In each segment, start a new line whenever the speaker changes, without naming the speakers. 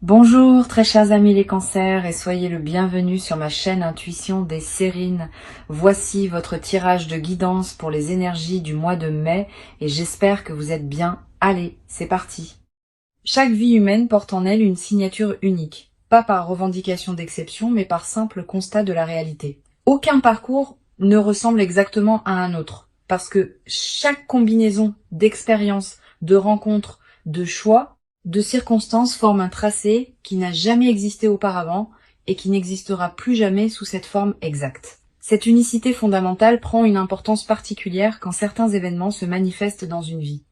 Bonjour très chers amis les cancers et soyez le bienvenu sur ma chaîne Intuition des Sérines. Voici votre tirage de guidance pour les énergies du mois de mai et j'espère que vous êtes bien. Allez, c'est parti. Chaque vie humaine porte en elle une signature unique, pas par revendication d'exception mais par simple constat de la réalité. Aucun parcours ne ressemble exactement à un autre parce que chaque combinaison d'expériences, de rencontres, de choix, de circonstances forme un tracé qui n'a jamais existé auparavant et qui n'existera plus jamais sous cette forme exacte. Cette unicité fondamentale prend une importance particulière quand certains événements se manifestent dans une vie.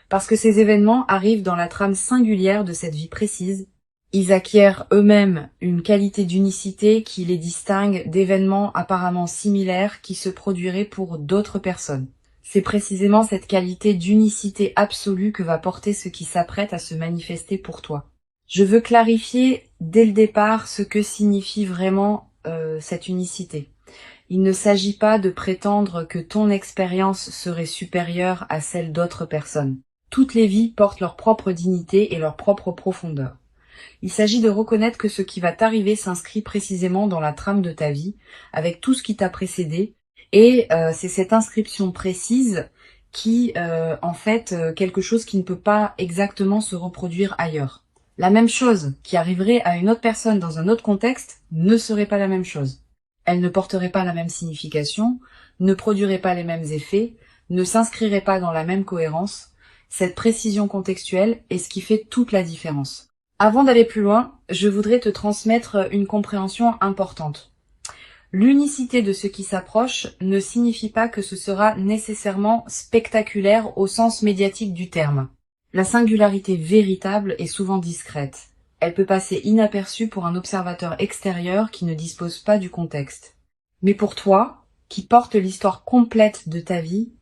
Parce que ces événements arrivent dans la trame singulière de cette vie précise, ils acquièrent eux-mêmes une qualité d'unicité qui les distingue d'événements apparemment similaires qui se produiraient pour d'autres personnes. C'est précisément cette qualité d'unicité absolue que va porter ce qui s'apprête à se manifester pour toi. Je veux clarifier dès le départ ce que signifie vraiment cette unicité. Il ne s'agit pas de prétendre que ton expérience serait supérieure à celle d'autres personnes. Toutes les vies portent leur propre dignité et leur propre profondeur. Il s'agit de reconnaître que ce qui va t'arriver s'inscrit précisément dans la trame de ta vie, avec tout ce qui t'a précédé, et c'est cette inscription précise qui, quelque chose qui ne peut pas exactement se reproduire ailleurs. La même chose qui arriverait à une autre personne dans un autre contexte ne serait pas la même chose. Elle ne porterait pas la même signification, ne produirait pas les mêmes effets, ne s'inscrirait pas dans la même cohérence. Cette précision contextuelle est ce qui fait toute la différence. Avant d'aller plus loin, je voudrais te transmettre une compréhension importante. L'unicité de ce qui s'approche ne signifie pas que ce sera nécessairement spectaculaire au sens médiatique du terme. La singularité véritable est souvent discrète. Elle peut passer inaperçue pour un observateur extérieur qui ne dispose pas du contexte. Mais pour toi, qui porte l'histoire complète de ta vie,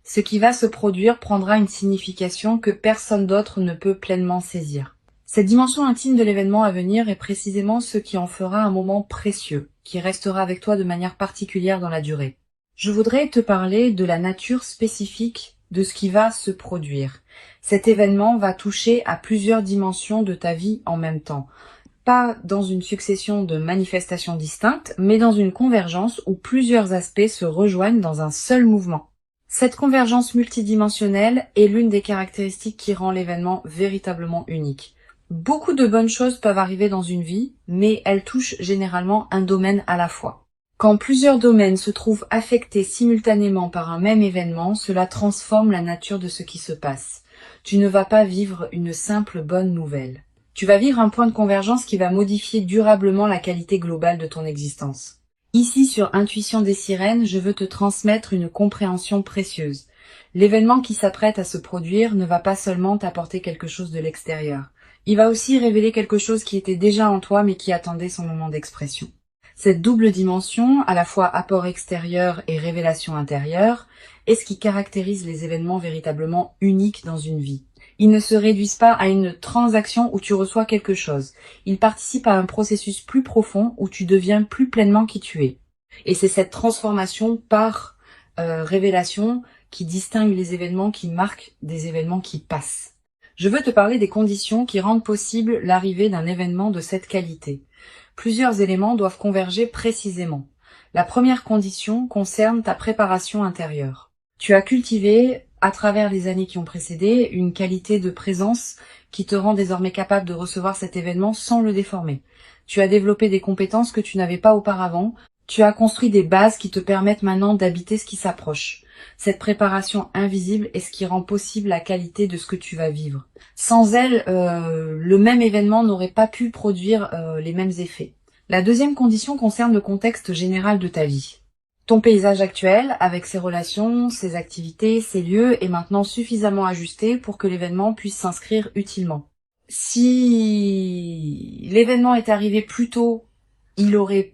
ce qui va se produire prendra une signification que personne d'autre ne peut pleinement saisir. Cette dimension intime de l'événement à venir est précisément ce qui en fera un moment précieux, qui restera avec toi de manière particulière dans la durée. Je voudrais te parler de la nature spécifique de ce qui va se produire. Cet événement va toucher à plusieurs dimensions de ta vie en même temps. Pas dans une succession de manifestations distinctes, mais dans une convergence où plusieurs aspects se rejoignent dans un seul mouvement. Cette convergence multidimensionnelle est l'une des caractéristiques qui rend l'événement véritablement unique. Beaucoup de bonnes choses peuvent arriver dans une vie, mais elles touchent généralement un domaine à la fois. Quand plusieurs domaines se trouvent affectés simultanément par un même événement, cela transforme la nature de ce qui se passe. Tu ne vas pas vivre une simple bonne nouvelle. Tu vas vivre un point de convergence qui va modifier durablement la qualité globale de ton existence. Ici, sur Intuition des Sirènes, je veux te transmettre une compréhension précieuse. L'événement qui s'apprête à se produire ne va pas seulement t'apporter quelque chose de l'extérieur. Il va aussi révéler quelque chose qui était déjà en toi mais qui attendait son moment d'expression. Cette double dimension, à la fois apport extérieur et révélation intérieure, est ce qui caractérise les événements véritablement uniques dans une vie. Ils ne se réduisent pas à une transaction où tu reçois quelque chose. Ils participent à un processus plus profond où tu deviens plus pleinement qui tu es. Et c'est cette transformation par révélation qui distingue les événements qui marquent des événements qui passent. Je veux te parler des conditions qui rendent possible l'arrivée d'un événement de cette qualité. Plusieurs éléments doivent converger précisément. La première condition concerne ta préparation intérieure. Tu as cultivé, à travers les années qui ont précédé, une qualité de présence qui te rend désormais capable de recevoir cet événement sans le déformer. Tu as développé des compétences que tu n'avais pas auparavant. Tu as construit des bases qui te permettent maintenant d'habiter ce qui s'approche. Cette préparation invisible est ce qui rend possible la qualité de ce que tu vas vivre. Sans elle, le même événement n'aurait pas pu produire les mêmes effets. La deuxième condition concerne le contexte général de ta vie. Ton paysage actuel, avec ses relations, ses activités, ses lieux, est maintenant suffisamment ajusté pour que l'événement puisse s'inscrire utilement. Si l'événement est arrivé plus tôt, il aurait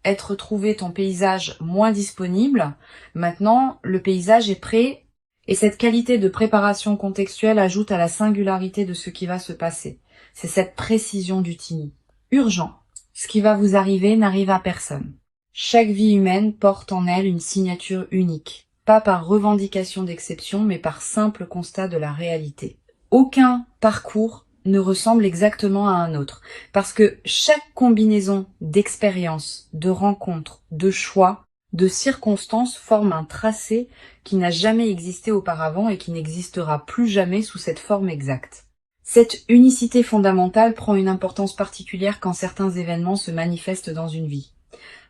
être trouvé ton paysage moins disponible. Maintenant, le paysage est prêt et cette qualité de préparation contextuelle ajoute à la singularité de ce qui va se passer. C'est cette précision du tini. Urgent. Ce qui va vous arriver n'arrive à personne. Chaque vie humaine porte en elle une signature unique, pas par revendication d'exception, mais par simple constat de la réalité. Aucun parcours ne ressemble exactement à un autre. Parce que chaque combinaison d'expériences, de rencontres, de choix, de circonstances forme un tracé qui n'a jamais existé auparavant et qui n'existera plus jamais sous cette forme exacte. Cette unicité fondamentale prend une importance particulière quand certains événements se manifestent dans une vie.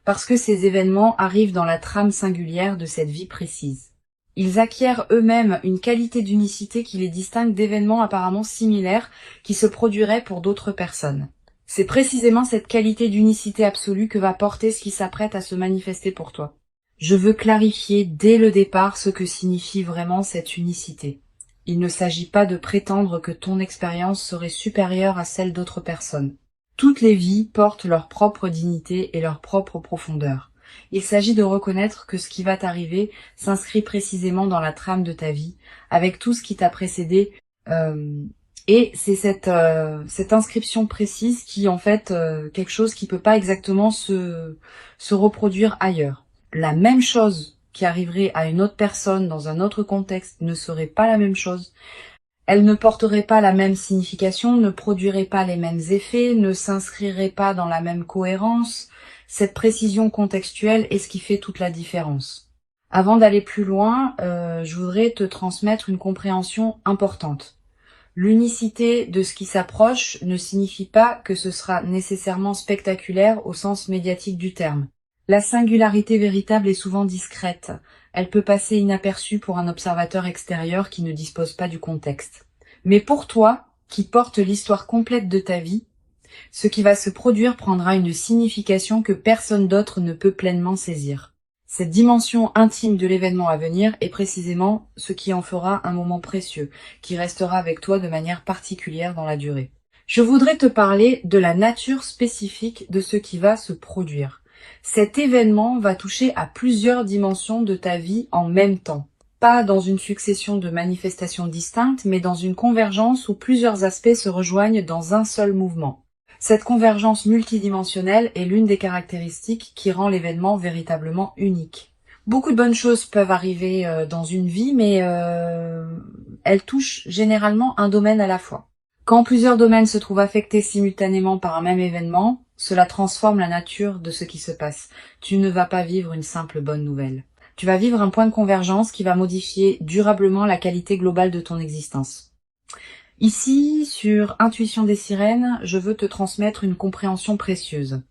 Parce que ces événements arrivent dans la trame singulière de cette vie précise. Ils acquièrent eux-mêmes une qualité d'unicité qui les distingue d'événements apparemment similaires qui se produiraient pour d'autres personnes. C'est précisément cette qualité d'unicité absolue que va porter ce qui s'apprête à se manifester pour toi. Je veux clarifier dès le départ ce que signifie vraiment cette unicité. Il ne s'agit pas de prétendre que ton expérience serait supérieure à celle d'autres personnes. Toutes les vies portent leur propre dignité et leur propre profondeur. Il s'agit de reconnaître que ce qui va t'arriver s'inscrit précisément dans la trame de ta vie, avec tout ce qui t'a précédé, et c'est cette inscription précise qui en fait quelque chose qui peut pas exactement se reproduire ailleurs. La même chose qui arriverait à une autre personne dans un autre contexte ne serait pas la même chose. Elle ne porterait pas la même signification, ne produirait pas les mêmes effets, ne s'inscrirait pas dans la même cohérence. Cette précision contextuelle est ce qui fait toute la différence. Avant d'aller plus loin, je voudrais te transmettre une compréhension importante. L'unicité de ce qui s'approche ne signifie pas que ce sera nécessairement spectaculaire au sens médiatique du terme. La singularité véritable est souvent discrète. Elle peut passer inaperçue pour un observateur extérieur qui ne dispose pas du contexte. Mais pour toi, qui porte l'histoire complète de ta vie, ce qui va se produire prendra une signification que personne d'autre ne peut pleinement saisir. Cette dimension intime de l'événement à venir est précisément ce qui en fera un moment précieux, qui restera avec toi de manière particulière dans la durée. Je voudrais te parler de la nature spécifique de ce qui va se produire. Cet événement va toucher à plusieurs dimensions de ta vie en même temps. Pas dans une succession de manifestations distinctes, mais dans une convergence où plusieurs aspects se rejoignent dans un seul mouvement. Cette convergence multidimensionnelle est l'une des caractéristiques qui rend l'événement véritablement unique. Beaucoup de bonnes choses peuvent arriver dans une vie, mais elles touchent généralement un domaine à la fois. Quand plusieurs domaines se trouvent affectés simultanément par un même événement, cela transforme la nature de ce qui se passe. Tu ne vas pas vivre une simple bonne nouvelle. Tu vas vivre un point de convergence qui va modifier durablement la qualité globale de ton existence. Ici, sur Intuition des sirènes, je veux te transmettre une compréhension précieuse.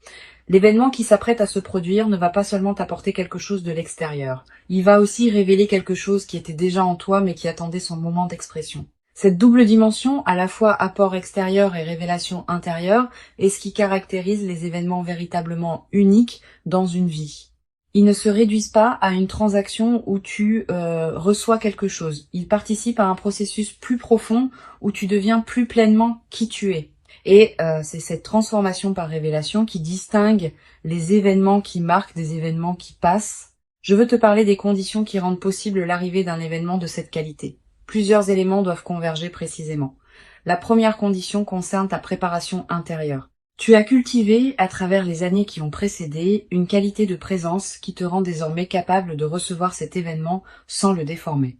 L'événement qui s'apprête à se produire ne va pas seulement t'apporter quelque chose de l'extérieur. Il va aussi révéler quelque chose qui était déjà en toi mais qui attendait son moment d'expression. Cette double dimension, à la fois apport extérieur et révélation intérieure, est ce qui caractérise les événements véritablement uniques dans une vie. Ils ne se réduisent pas à une transaction où tu reçois quelque chose. Ils participent à un processus plus profond où tu deviens plus pleinement qui tu es. Et c'est cette transformation par révélation qui distingue les événements qui marquent des événements qui passent. Je veux te parler des conditions qui rendent possible l'arrivée d'un événement de cette qualité. Plusieurs éléments doivent converger précisément. La première condition concerne ta préparation intérieure. Tu as cultivé, à travers les années qui ont précédé, une qualité de présence qui te rend désormais capable de recevoir cet événement sans le déformer.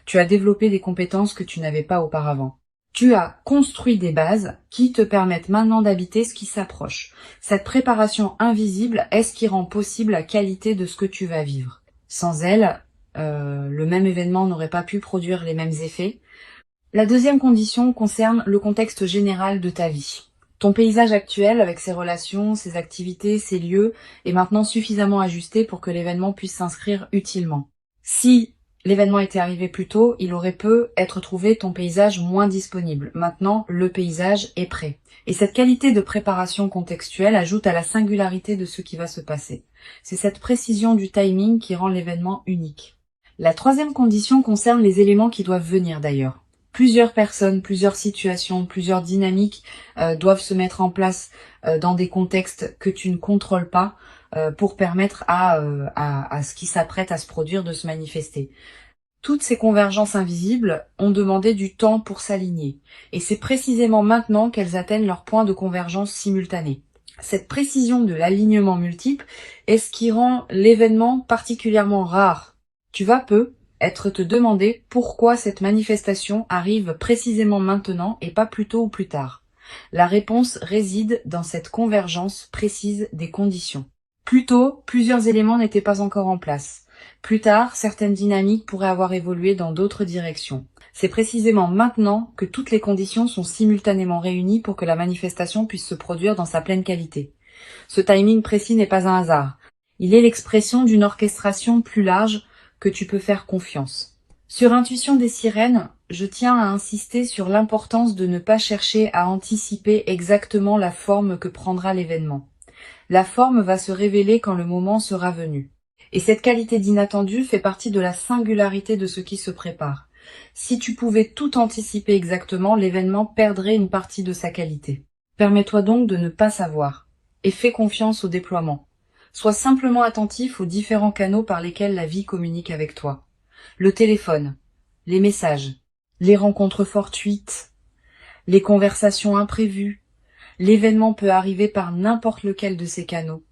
Tu as développé des compétences que tu n'avais pas auparavant. Tu as construit des bases qui te permettent maintenant d'habiter ce qui s'approche. Cette préparation invisible est ce qui rend possible la qualité de ce que tu vas vivre. Sans elle, le même événement n'aurait pas pu produire les mêmes effets. La deuxième condition concerne le contexte général de ta vie. Ton paysage actuel, avec ses relations, ses activités, ses lieux, est maintenant suffisamment ajusté pour que l'événement puisse s'inscrire utilement. Si l'événement était arrivé plus tôt, il aurait pu être trouvé ton paysage moins disponible. Maintenant, le paysage est prêt. Et cette qualité de préparation contextuelle ajoute à la singularité de ce qui va se passer. C'est cette précision du timing qui rend l'événement unique. La troisième condition concerne les éléments qui doivent venir d'ailleurs. Plusieurs personnes, plusieurs situations, plusieurs dynamiques doivent se mettre en place dans des contextes que tu ne contrôles pas pour permettre à ce qui s'apprête à se produire de se manifester. Toutes ces convergences invisibles ont demandé du temps pour s'aligner. Et c'est précisément maintenant qu'elles atteignent leur point de convergence simultané. Cette précision de l'alignement multiple est ce qui rend l'événement particulièrement rare. Tu vas peu, être te demander pourquoi cette manifestation arrive précisément maintenant et pas plus tôt ou plus tard. La réponse réside dans cette convergence précise des conditions. Plus tôt, plusieurs éléments n'étaient pas encore en place. Plus tard, certaines dynamiques pourraient avoir évolué dans d'autres directions. C'est précisément maintenant que toutes les conditions sont simultanément réunies pour que la manifestation puisse se produire dans sa pleine qualité. Ce timing précis n'est pas un hasard. Il est l'expression d'une orchestration plus large que tu peux faire confiance. Sur Intuition des sirènes, je tiens à insister sur l'importance de ne pas chercher à anticiper exactement la forme que prendra l'événement. La forme va se révéler quand le moment sera venu. Et cette qualité d'inattendu fait partie de la singularité de ce qui se prépare. Si tu pouvais tout anticiper exactement, l'événement perdrait une partie de sa qualité. Permets-toi donc de ne pas savoir. Et fais confiance au déploiement. Sois simplement attentif aux différents canaux par lesquels la vie communique avec toi. Le téléphone, les messages, les rencontres fortuites, les conversations imprévues. L'événement peut arriver par n'importe lequel de ces canaux.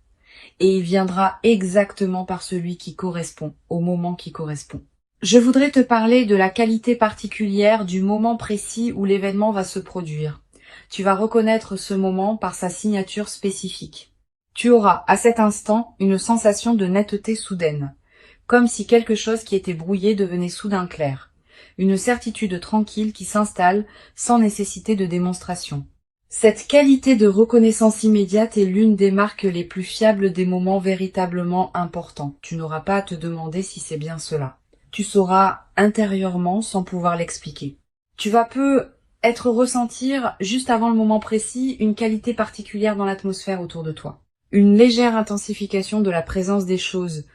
Et il viendra exactement par celui qui correspond, au moment qui correspond. Je voudrais te parler de la qualité particulière du moment précis où l'événement va se produire. Tu vas reconnaître ce moment par sa signature spécifique. Tu auras, à cet instant, une sensation de netteté soudaine, comme si quelque chose qui était brouillé devenait soudain clair. Une certitude tranquille qui s'installe sans nécessité de démonstration. Cette qualité de reconnaissance immédiate est l'une des marques les plus fiables des moments véritablement importants. Tu n'auras pas à te demander si c'est bien cela. Tu sauras intérieurement sans pouvoir l'expliquer. Tu vas être ressentir, juste avant le moment précis, une qualité particulière dans l'atmosphère autour de toi. Une légère intensification de la présence des choses,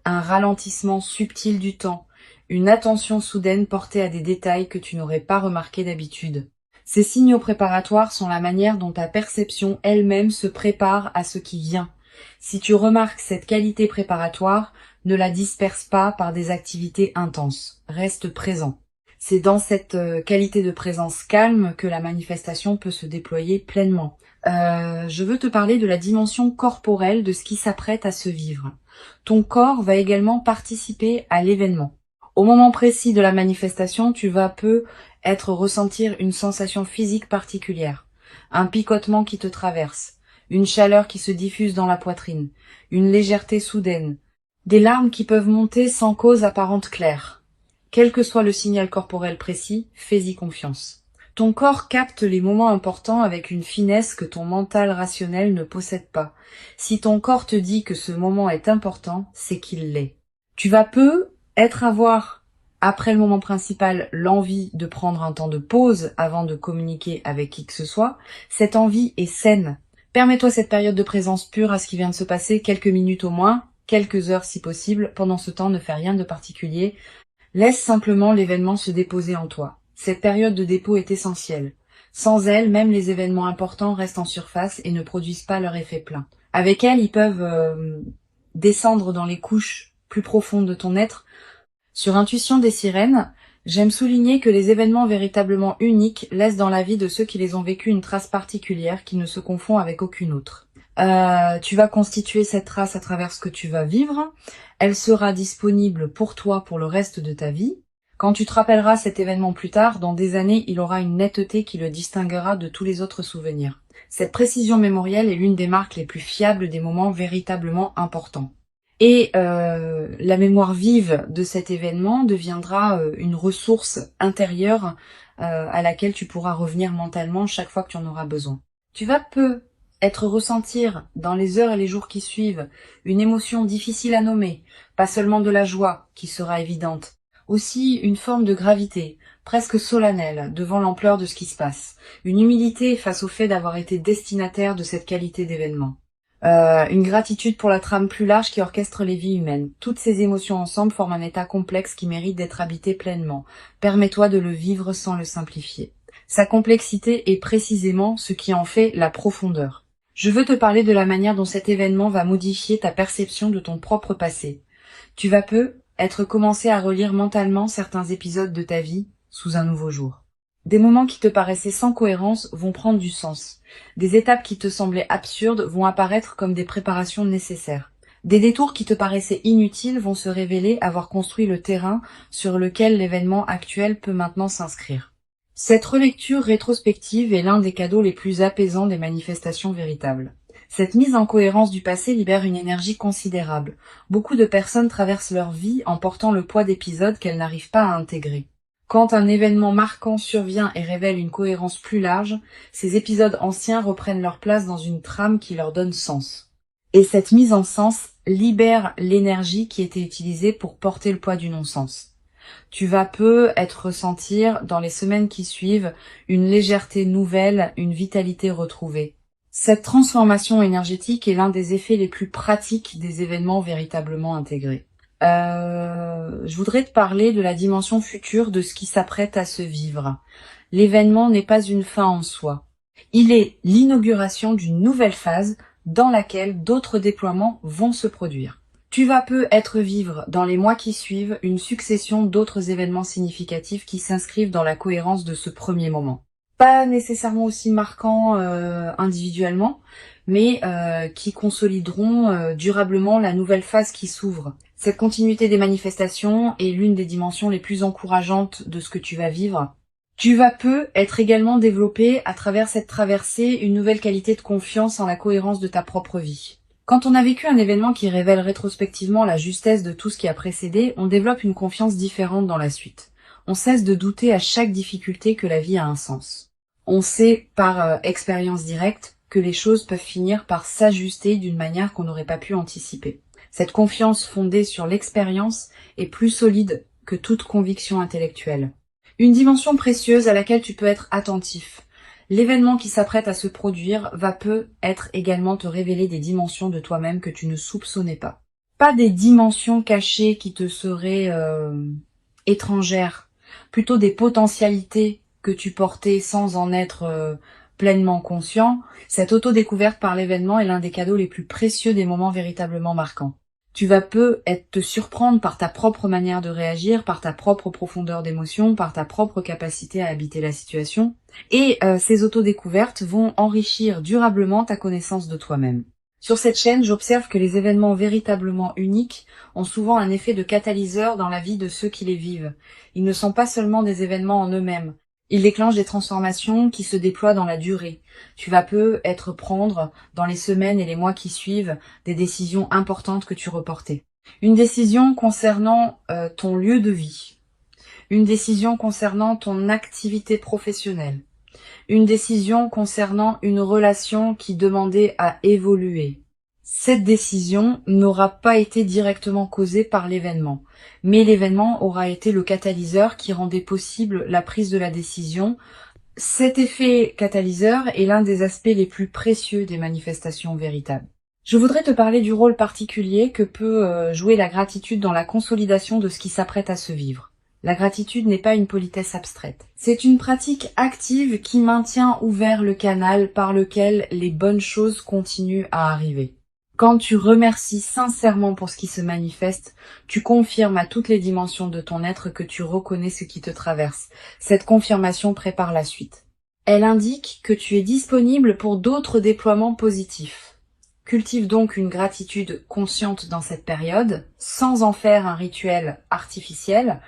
un ralentissement subtil du temps, une attention soudaine portée à des détails que tu n'aurais pas remarqués d'habitude. Ces signaux préparatoires sont la manière dont ta perception elle-même se prépare à ce qui vient. Si tu remarques cette qualité préparatoire, ne la disperse pas par des activités intenses. Reste présent. C'est dans cette qualité de présence calme que la manifestation peut se déployer pleinement. Je veux te parler de la dimension corporelle de ce qui s'apprête à se vivre. Ton corps va également participer à l'événement. Au moment précis de la manifestation, tu vas ressentir une sensation physique particulière, un picotement qui te traverse, une chaleur qui se diffuse dans la poitrine, une légèreté soudaine, des larmes qui peuvent monter sans cause apparente claire. Quel que soit le signal corporel précis, fais-y confiance. Ton corps capte les moments importants avec une finesse que ton mental rationnel ne possède pas. Si ton corps te dit que ce moment est important, c'est qu'il l'est. Tu vas avoir, après le moment principal, l'envie de prendre un temps de pause avant de communiquer avec qui que ce soit. Cette envie est saine. Permets-toi cette période de présence pure à ce qui vient de se passer, quelques minutes au moins, quelques heures si possible. Pendant ce temps, ne fais rien de particulier. Laisse simplement l'événement se déposer en toi. Cette période de dépôt est essentielle. Sans elle, même les événements importants restent en surface et ne produisent pas leur effet plein. Avec elle, ils peuvent descendre dans les couches plus profondes de ton être. Sur Intuition des sirènes, j'aime souligner que les événements véritablement uniques laissent dans la vie de ceux qui les ont vécus une trace particulière qui ne se confond avec aucune autre. Tu vas constituer cette trace à travers ce que tu vas vivre. Elle sera disponible pour toi pour le reste de ta vie. Quand tu te rappelleras cet événement plus tard, dans des années, il aura une netteté qui le distinguera de tous les autres souvenirs. Cette précision mémorielle est l'une des marques les plus fiables des moments véritablement importants. Et la mémoire vive de cet événement deviendra une ressource intérieure à laquelle tu pourras revenir mentalement chaque fois que tu en auras besoin. Tu vas ressentir dans les heures et les jours qui suivent une émotion difficile à nommer, pas seulement de la joie qui sera évidente, aussi une forme de gravité, presque solennelle, devant l'ampleur de ce qui se passe, une humilité face au fait d'avoir été destinataire de cette qualité d'événement. Une gratitude pour la trame plus large qui orchestre les vies humaines. Toutes ces émotions ensemble forment un état complexe qui mérite d'être habité pleinement. Permets-toi de le vivre sans le simplifier. Sa complexité est précisément ce qui en fait la profondeur. Je veux te parler de la manière dont cet événement va modifier ta perception de ton propre passé. Tu vas commencer à relire mentalement certains épisodes de ta vie sous un nouveau jour. Des moments qui te paraissaient sans cohérence vont prendre du sens. Des étapes qui te semblaient absurdes vont apparaître comme des préparations nécessaires. Des détours qui te paraissaient inutiles vont se révéler avoir construit le terrain sur lequel l'événement actuel peut maintenant s'inscrire. Cette relecture rétrospective est l'un des cadeaux les plus apaisants des manifestations véritables. Cette mise en cohérence du passé libère une énergie considérable. Beaucoup de personnes traversent leur vie en portant le poids d'épisodes qu'elles n'arrivent pas à intégrer. Quand un événement marquant survient et révèle une cohérence plus large, ces épisodes anciens reprennent leur place dans une trame qui leur donne sens. Et cette mise en sens libère l'énergie qui était utilisée pour porter le poids du non-sens. Tu vas peu être ressentir dans les semaines qui suivent une légèreté nouvelle, une vitalité retrouvée. Cette transformation énergétique est l'un des effets les plus pratiques des événements véritablement intégrés. Je voudrais te parler de la dimension future de ce qui s'apprête à se vivre. L'événement n'est pas une fin en soi. Il est l'inauguration d'une nouvelle phase dans laquelle d'autres déploiements vont se produire. Tu vas peu être vivre dans les mois qui suivent une succession d'autres événements significatifs qui s'inscrivent dans la cohérence de ce premier moment. Pas nécessairement aussi marquants individuellement, mais qui consolideront durablement la nouvelle phase qui s'ouvre. Cette continuité des manifestations est l'une des dimensions les plus encourageantes de ce que tu vas vivre. Tu vas peu être également développé à travers cette traversée une nouvelle qualité de confiance en la cohérence de ta propre vie. Quand on a vécu un événement qui révèle rétrospectivement la justesse de tout ce qui a précédé, on développe une confiance différente dans la suite. On cesse de douter à chaque difficulté que la vie a un sens. On sait par expérience directe que les choses peuvent finir par s'ajuster d'une manière qu'on n'aurait pas pu anticiper. Cette confiance fondée sur l'expérience est plus solide que toute conviction intellectuelle. Une dimension précieuse à laquelle tu peux être attentif. L'événement qui s'apprête à se produire va peu être également te révéler des dimensions de toi-même que tu ne soupçonnais pas. Pas des dimensions cachées qui te seraient étrangères, plutôt des potentialités que tu portais sans en être pleinement conscient. Cette auto-découverte par l'événement est l'un des cadeaux les plus précieux des moments véritablement marquants. Tu vas peu te surprendre par ta propre manière de réagir, par ta propre profondeur d'émotion, par ta propre capacité à habiter la situation. Et ces autodécouvertes vont enrichir durablement ta connaissance de toi-même. Sur cette chaîne, j'observe que les événements véritablement uniques ont souvent un effet de catalyseur dans la vie de ceux qui les vivent. Ils ne sont pas seulement des événements en eux-mêmes. Ils déclenchent des transformations qui se déploient dans la durée. Tu vas peu prendre, dans les semaines et les mois qui suivent, des décisions importantes que tu reportais. Une décision concernant ton lieu de vie. Une décision concernant ton activité professionnelle. Une décision concernant une relation qui demandait à évoluer. Cette décision n'aura pas été directement causée par l'événement, mais l'événement aura été le catalyseur qui rendait possible la prise de la décision. Cet effet catalyseur est l'un des aspects les plus précieux des manifestations véritables. Je voudrais te parler du rôle particulier que peut jouer la gratitude dans la consolidation de ce qui s'apprête à se vivre. La gratitude n'est pas une politesse abstraite. C'est une pratique active qui maintient ouvert le canal par lequel les bonnes choses continuent à arriver. Quand tu remercies sincèrement pour ce qui se manifeste, tu confirmes à toutes les dimensions de ton être que tu reconnais ce qui te traverse. Cette confirmation prépare la suite. Elle indique que tu es disponible pour d'autres déploiements positifs. Cultive donc une gratitude consciente dans cette période, sans en faire un rituel artificiel.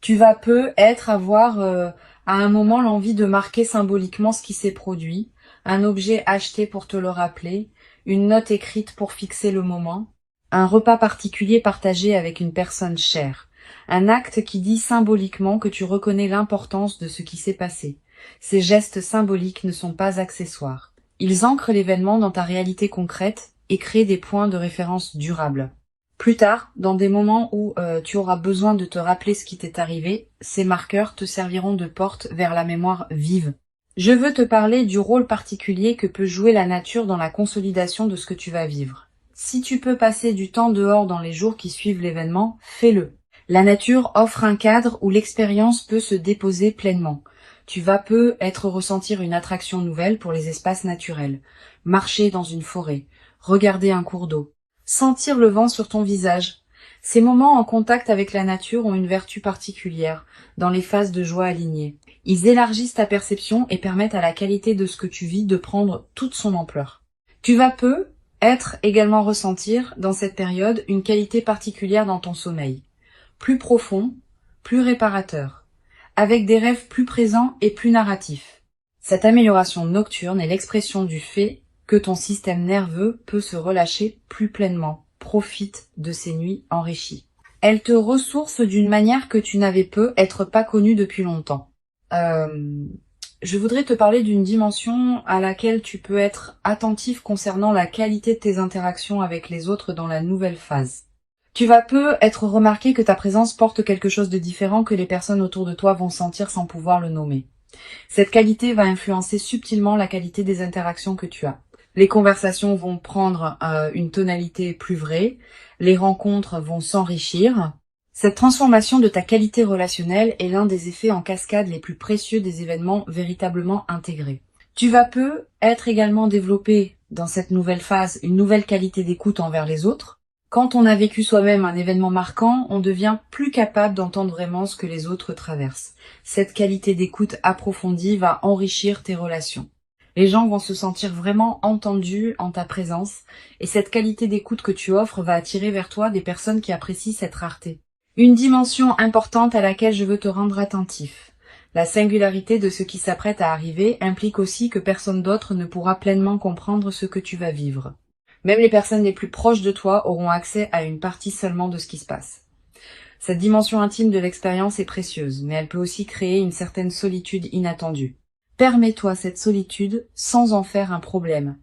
Tu vas peu avoir à un moment l'envie de marquer symboliquement ce qui s'est produit, un objet acheté pour te le rappeler, une note écrite pour fixer le moment, un repas particulier partagé avec une personne chère, un acte qui dit symboliquement que tu reconnais l'importance de ce qui s'est passé. Ces gestes symboliques ne sont pas accessoires. Ils ancrent l'événement dans ta réalité concrète et créent des points de référence durables. Plus tard, dans des moments où tu auras besoin de te rappeler ce qui t'est arrivé, ces marqueurs te serviront de porte vers la mémoire vive. Je veux te parler du rôle particulier que peut jouer la nature dans la consolidation de ce que tu vas vivre. Si tu peux passer du temps dehors dans les jours qui suivent l'événement, fais-le. La nature offre un cadre où l'expérience peut se déposer pleinement. Tu vas peu ressentir une attraction nouvelle pour les espaces naturels. Marcher dans une forêt, regarder un cours d'eau, sentir le vent sur ton visage. Ces moments en contact avec la nature ont une vertu particulière, dans les phases de joie alignées. Ils élargissent ta perception et permettent à la qualité de ce que tu vis de prendre toute son ampleur. Tu vas peu être également ressentir dans cette période une qualité particulière dans ton sommeil, plus profond, plus réparateur, avec des rêves plus présents et plus narratifs. Cette amélioration nocturne est l'expression du fait que ton système nerveux peut se relâcher plus pleinement, profite de ces nuits enrichies. Elle te ressource d'une manière que tu n'avais peut-être pas connue depuis longtemps. Je voudrais te parler d'une dimension à laquelle tu peux être attentif concernant la qualité de tes interactions avec les autres dans la nouvelle phase. Tu vas être remarqué que ta présence porte quelque chose de différent que les personnes autour de toi vont sentir sans pouvoir le nommer. Cette qualité va influencer subtilement la qualité des interactions que tu as. Les conversations vont prendre une tonalité plus vraie, les rencontres vont s'enrichir. Cette transformation de ta qualité relationnelle est l'un des effets en cascade les plus précieux des événements véritablement intégrés. Tu vas être également développé dans cette nouvelle phase une nouvelle qualité d'écoute envers les autres. Quand on a vécu soi-même un événement marquant, on devient plus capable d'entendre vraiment ce que les autres traversent. Cette qualité d'écoute approfondie va enrichir tes relations. Les gens vont se sentir vraiment entendus en ta présence, et cette qualité d'écoute que tu offres va attirer vers toi des personnes qui apprécient cette rareté. Une dimension importante à laquelle je veux te rendre attentif. La singularité de ce qui s'apprête à arriver implique aussi que personne d'autre ne pourra pleinement comprendre ce que tu vas vivre. Même les personnes les plus proches de toi auront accès à une partie seulement de ce qui se passe. Cette dimension intime de l'expérience est précieuse, mais elle peut aussi créer une certaine solitude inattendue. Permets-toi cette solitude sans en faire un problème.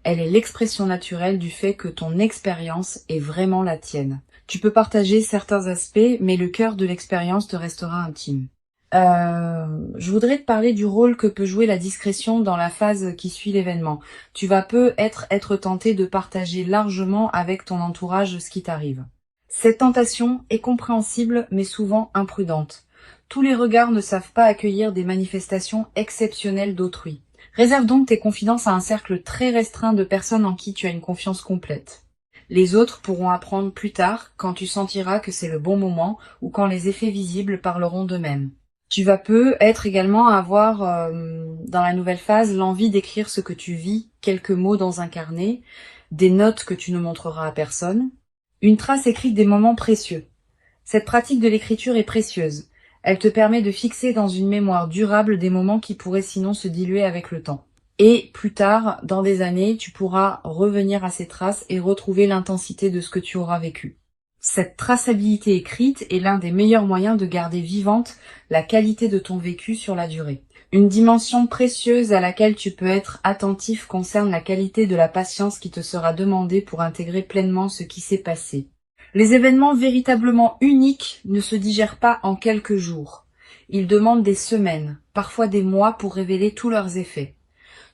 Elle est l'expression naturelle du fait que ton expérience est vraiment la tienne. Tu peux partager certains aspects, mais le cœur de l'expérience te restera intime. Je voudrais te parler du rôle que peut jouer la discrétion dans la phase qui suit l'événement. Tu vas être tenté de partager largement avec ton entourage ce qui t'arrive. Cette tentation est compréhensible, mais souvent imprudente. Tous les regards ne savent pas accueillir des manifestations exceptionnelles d'autrui. Réserve donc tes confidences à un cercle très restreint de personnes en qui tu as une confiance complète. Les autres pourront apprendre plus tard, quand tu sentiras que c'est le bon moment ou quand les effets visibles parleront d'eux-mêmes. Tu vas être également avoir, dans la nouvelle phase, l'envie d'écrire ce que tu vis, quelques mots dans un carnet, des notes que tu ne montreras à personne, une trace écrite des moments précieux. Cette pratique de l'écriture est précieuse. Elle te permet de fixer dans une mémoire durable des moments qui pourraient sinon se diluer avec le temps. Et plus tard, dans des années, tu pourras revenir à ces traces et retrouver l'intensité de ce que tu auras vécu. Cette traçabilité écrite est l'un des meilleurs moyens de garder vivante la qualité de ton vécu sur la durée. Une dimension précieuse à laquelle tu peux être attentif concerne la qualité de la patience qui te sera demandée pour intégrer pleinement ce qui s'est passé. Les événements véritablement uniques ne se digèrent pas en quelques jours. Ils demandent des semaines, parfois des mois pour révéler tous leurs effets.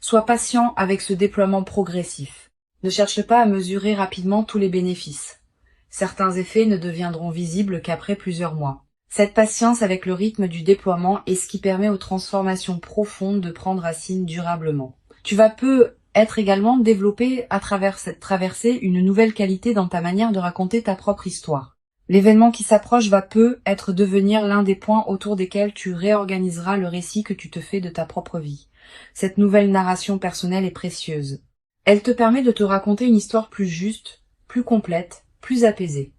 Sois patient avec ce déploiement progressif. Ne cherche pas à mesurer rapidement tous les bénéfices. Certains effets ne deviendront visibles qu'après plusieurs mois. Cette patience avec le rythme du déploiement est ce qui permet aux transformations profondes de prendre racine durablement. Tu vas être également développé à travers cette traversée une nouvelle qualité dans ta manière de raconter ta propre histoire. L'événement qui s'approche va être devenir l'un des points autour desquels tu réorganiseras le récit que tu te fais de ta propre vie. Cette nouvelle narration personnelle est précieuse. Elle te permet de te raconter une histoire plus juste, plus complète, plus apaisée.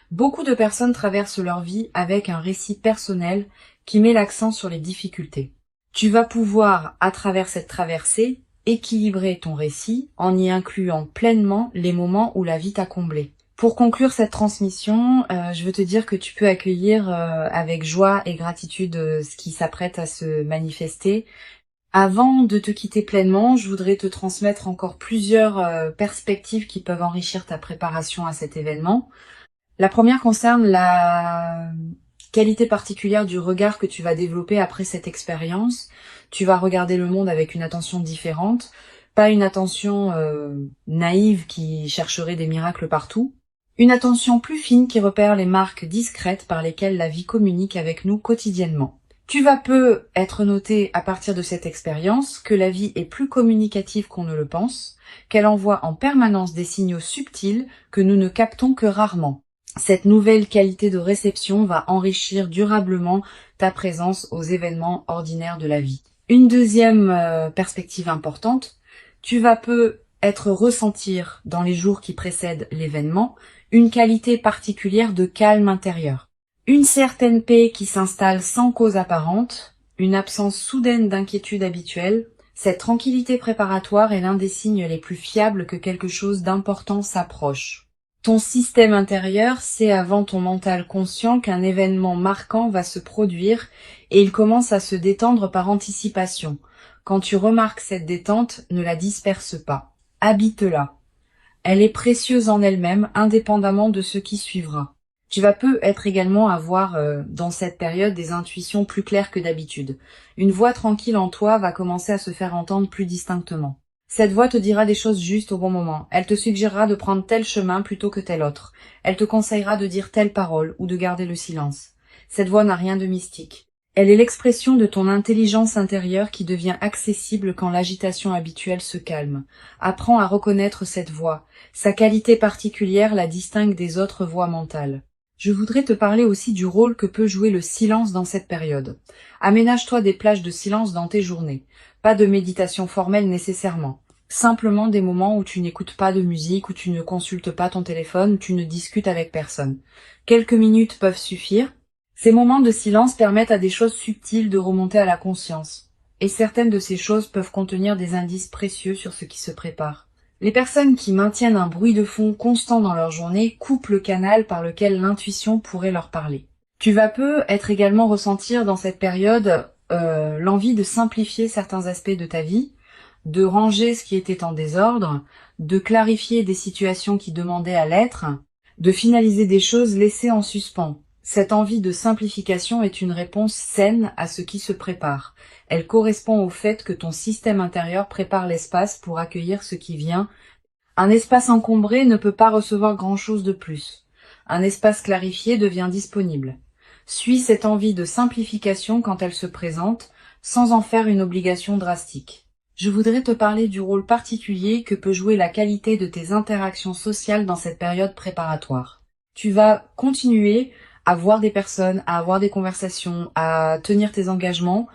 Beaucoup de personnes traversent leur vie avec un récit personnel qui met l'accent sur les difficultés. Tu vas pouvoir, à travers cette traversée, équilibrer ton récit en y incluant pleinement les moments où la vie t'a comblé. Pour conclure cette transmission, je veux te dire que tu peux accueillir avec joie et gratitude ce qui s'apprête à se manifester. Avant de te quitter pleinement, je voudrais te transmettre encore plusieurs perspectives qui peuvent enrichir ta préparation à cet événement. La première concerne la qualité particulière du regard que tu vas développer après cette expérience. Tu vas regarder le monde avec une attention différente, pas une attention naïve qui chercherait des miracles partout, une attention plus fine qui repère les marques discrètes par lesquelles la vie communique avec nous quotidiennement. Tu vas être noté à partir de cette expérience que la vie est plus communicative qu'on ne le pense, qu'elle envoie en permanence des signaux subtils que nous ne captons que rarement. Cette nouvelle qualité de réception va enrichir durablement ta présence aux événements ordinaires de la vie. Une deuxième perspective importante, tu vas être ressentir, dans les jours qui précèdent l'événement, une qualité particulière de calme intérieur. Une certaine paix qui s'installe sans cause apparente, une absence soudaine d'inquiétude habituelle. Cette tranquillité préparatoire est l'un des signes les plus fiables que quelque chose d'important s'approche. Ton système intérieur sait avant ton mental conscient qu'un événement marquant va se produire et il commence à se détendre par anticipation. Quand tu remarques cette détente, ne la disperse pas. Habite-la. Elle est précieuse en elle-même, indépendamment de ce qui suivra. Tu vas peut-être également avoir dans cette période des intuitions plus claires que d'habitude. Une voix tranquille en toi va commencer à se faire entendre plus distinctement. Cette voix te dira des choses justes au bon moment. Elle te suggérera de prendre tel chemin plutôt que tel autre. Elle te conseillera de dire telle parole ou de garder le silence. Cette voix n'a rien de mystique. Elle est l'expression de ton intelligence intérieure qui devient accessible quand l'agitation habituelle se calme. Apprends à reconnaître cette voix. Sa qualité particulière la distingue des autres voix mentales. Je voudrais te parler aussi du rôle que peut jouer le silence dans cette période. Aménage-toi des plages de silence dans tes journées. Pas de méditation formelle nécessairement. Simplement des moments où tu n'écoutes pas de musique, où tu ne consultes pas ton téléphone, où tu ne discutes avec personne. Quelques minutes peuvent suffire. Ces moments de silence permettent à des choses subtiles de remonter à la conscience. Et certaines de ces choses peuvent contenir des indices précieux sur ce qui se prépare. Les personnes qui maintiennent un bruit de fond constant dans leur journée coupent le canal par lequel l'intuition pourrait leur parler. Tu vas peut-être également ressentir dans cette période l'envie de simplifier certains aspects de ta vie, de ranger ce qui était en désordre, de clarifier des situations qui demandaient à l'être, de finaliser des choses laissées en suspens. Cette envie de simplification est une réponse saine à ce qui se prépare. Elle correspond au fait que ton système intérieur prépare l'espace pour accueillir ce qui vient. Un espace encombré ne peut pas recevoir grand-chose de plus. Un espace clarifié devient disponible. Suis cette envie de simplification quand elle se présente, sans en faire une obligation drastique. Je voudrais te parler du rôle particulier que peut jouer la qualité de tes interactions sociales dans cette période préparatoire. Tu vas continuer à voir des personnes, à avoir des conversations, à tenir tes engagements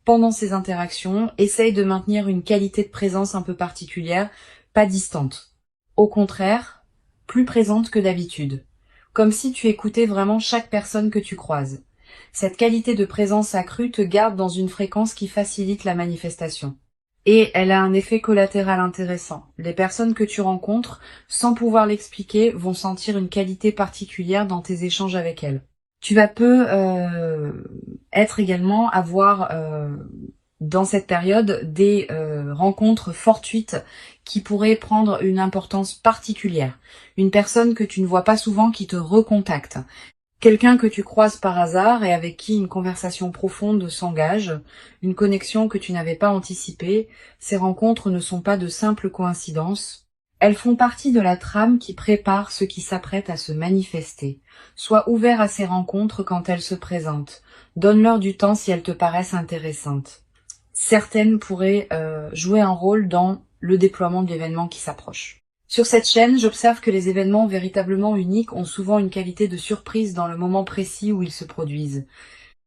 pendant ces interactions. Essaye de maintenir une qualité de présence un peu particulière, pas distante. Au contraire, plus présente que d'habitude. Comme si tu écoutais vraiment chaque personne que tu croises. Cette qualité de présence accrue te garde dans une fréquence qui facilite la manifestation. Et elle a un effet collatéral intéressant. Les personnes que tu rencontres, sans pouvoir l'expliquer, vont sentir une qualité particulière dans tes échanges avec elles. Tu vas être également avoir dans cette période des rencontres fortuites qui pourraient prendre une importance particulière. Une personne que tu ne vois pas souvent qui te recontacte. Quelqu'un que tu croises par hasard et avec qui une conversation profonde s'engage, une connexion que tu n'avais pas anticipée. Ces rencontres ne sont pas de simples coïncidences. Elles font partie de la trame qui prépare ce qui s'apprête à se manifester. Sois ouvert à ces rencontres quand elles se présentent. Donne-leur du temps si elles te paraissent intéressantes. Certaines pourraient jouer un rôle dans le déploiement de l'événement qui s'approche. Sur cette chaîne, j'observe que les événements véritablement uniques ont souvent une qualité de surprise dans le moment précis où ils se produisent.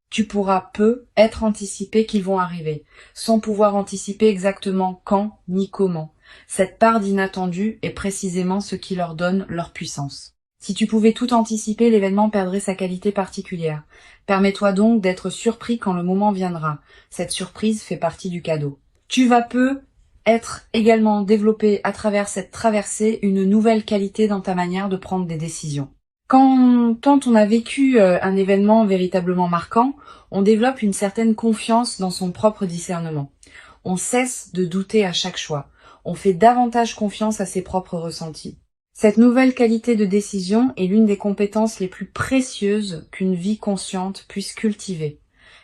Tu pourras être anticipé qu'ils vont arriver, sans pouvoir anticiper exactement quand ni comment. Cette part d'inattendu est précisément ce qui leur donne leur puissance. Si tu pouvais tout anticiper, l'événement perdrait sa qualité particulière. Permets-toi donc d'être surpris quand le moment viendra. Cette surprise fait partie du cadeau. Tu vas être également développé à travers cette traversée une nouvelle qualité dans ta manière de prendre des décisions. Quand on a vécu un événement véritablement marquant, on développe une certaine confiance dans son propre discernement. On cesse de douter à chaque choix. On fait davantage confiance à ses propres ressentis. Cette nouvelle qualité de décision est l'une des compétences les plus précieuses qu'une vie consciente puisse cultiver.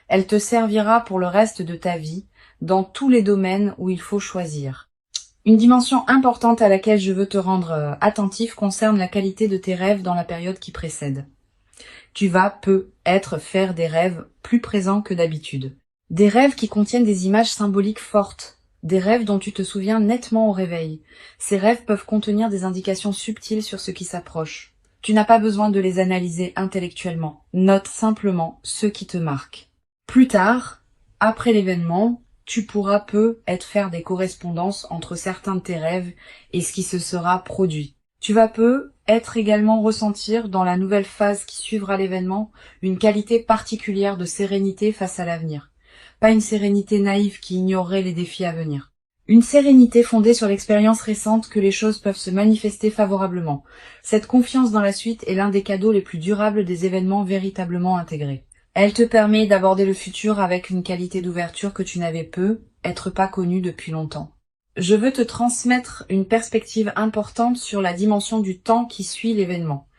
Elle te servira pour le reste de ta vie, dans tous les domaines où il faut choisir. Une dimension importante à laquelle je veux te rendre attentif concerne la qualité de tes rêves dans la période qui précède. Tu vas peut-être faire des rêves plus présents que d'habitude. Des rêves qui contiennent des images symboliques fortes. Des rêves dont tu te souviens nettement au réveil. Ces rêves peuvent contenir des indications subtiles sur ce qui s'approche. Tu n'as pas besoin de les analyser intellectuellement. Note simplement ce qui te marque. Plus tard, après l'événement, tu pourras peut-être faire des correspondances entre certains de tes rêves et ce qui se sera produit. Tu vas peut-être également ressentir dans la nouvelle phase qui suivra l'événement une qualité particulière de sérénité face à l'avenir. Pas une sérénité naïve qui ignorerait les défis à venir. Une sérénité fondée sur l'expérience récente que les choses peuvent se manifester favorablement. Cette confiance dans la suite est l'un des cadeaux les plus durables des événements véritablement intégrés. Elle te permet d'aborder le futur avec une qualité d'ouverture que tu n'avais peut-être pas connue depuis longtemps. Je veux te transmettre une perspective importante sur la dimension du temps qui suit l'événement.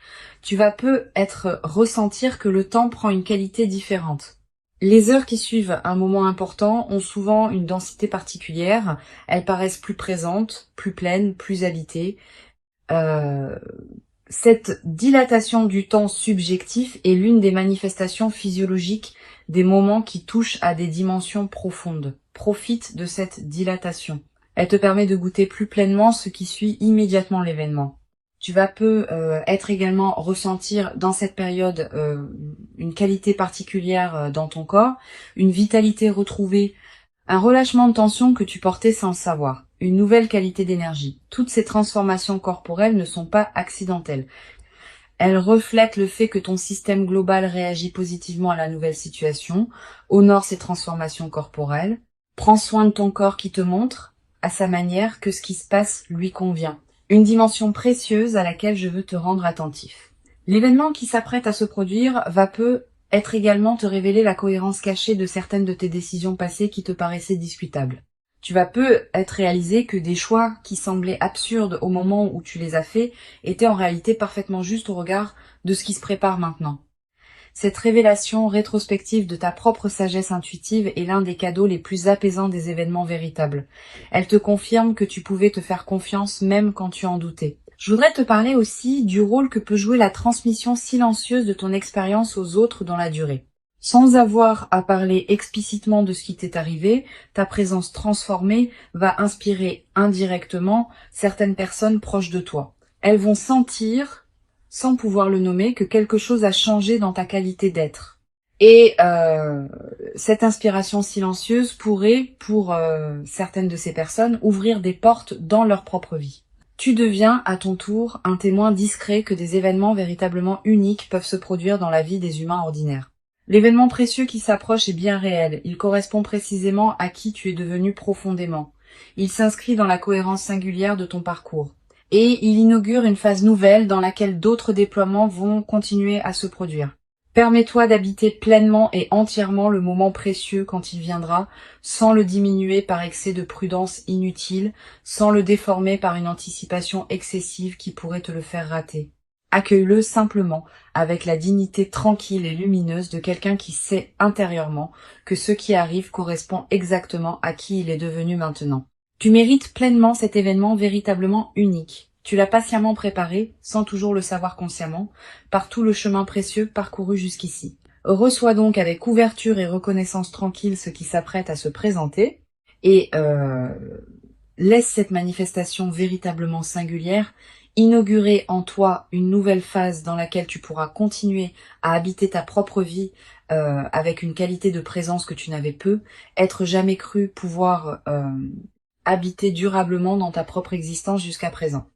Tu vas peut-être ressentir que le temps prend une qualité différente. Les heures qui suivent un moment important ont souvent une densité particulière. Elles paraissent plus présentes, plus pleines, plus habitées. Cette dilatation du temps subjectif est l'une des manifestations physiologiques des moments qui touchent à des dimensions profondes. Profite de cette dilatation. Elle te permet de goûter plus pleinement ce qui suit immédiatement l'événement. Tu vas être également ressentir dans cette période une qualité particulière dans ton corps, une vitalité retrouvée, un relâchement de tension que tu portais sans le savoir, une nouvelle qualité d'énergie. Toutes ces transformations corporelles ne sont pas accidentelles. Elles reflètent le fait que ton système global réagit positivement à la nouvelle situation, honore ces transformations corporelles, prends soin de ton corps qui te montre, à sa manière, que ce qui se passe lui convient. Une dimension précieuse à laquelle je veux te rendre attentif. L'événement qui s'apprête à se produire va peut-être également te révéler la cohérence cachée de certaines de tes décisions passées qui te paraissaient discutables. Tu vas peut-être réaliser que des choix qui semblaient absurdes au moment où tu les as faits étaient en réalité parfaitement justes au regard de ce qui se prépare maintenant. Cette révélation rétrospective de ta propre sagesse intuitive est l'un des cadeaux les plus apaisants des événements véritables. Elle te confirme que tu pouvais te faire confiance même quand tu en doutais. Je voudrais te parler aussi du rôle que peut jouer la transmission silencieuse de ton expérience aux autres dans la durée. Sans avoir à parler explicitement de ce qui t'est arrivé, ta présence transformée va inspirer indirectement certaines personnes proches de toi. Elles vont sentir, sans pouvoir le nommer, que quelque chose a changé dans ta qualité d'être. Et cette inspiration silencieuse pourrait, pour certaines de ces personnes, ouvrir des portes dans leur propre vie. Tu deviens, à ton tour, un témoin discret que des événements véritablement uniques peuvent se produire dans la vie des humains ordinaires. L'événement précieux qui s'approche est bien réel. Il correspond précisément à qui tu es devenu profondément. Il s'inscrit dans la cohérence singulière de ton parcours. Et il inaugure une phase nouvelle dans laquelle d'autres déploiements vont continuer à se produire. Permets-toi d'habiter pleinement et entièrement le moment précieux quand il viendra, sans le diminuer par excès de prudence inutile, sans le déformer par une anticipation excessive qui pourrait te le faire rater. Accueille-le simplement, avec la dignité tranquille et lumineuse de quelqu'un qui sait intérieurement que ce qui arrive correspond exactement à qui il est devenu maintenant. Tu mérites pleinement cet événement véritablement unique. Tu l'as patiemment préparé, sans toujours le savoir consciemment, par tout le chemin précieux parcouru jusqu'ici. Reçois donc avec ouverture et reconnaissance tranquille ce qui s'apprête à se présenter, et laisse cette manifestation véritablement singulière inaugurer en toi une nouvelle phase dans laquelle tu pourras continuer à habiter ta propre vie avec une qualité de présence que tu n'avais être jamais cru pouvoir habiter durablement dans ta propre existence jusqu'à présent.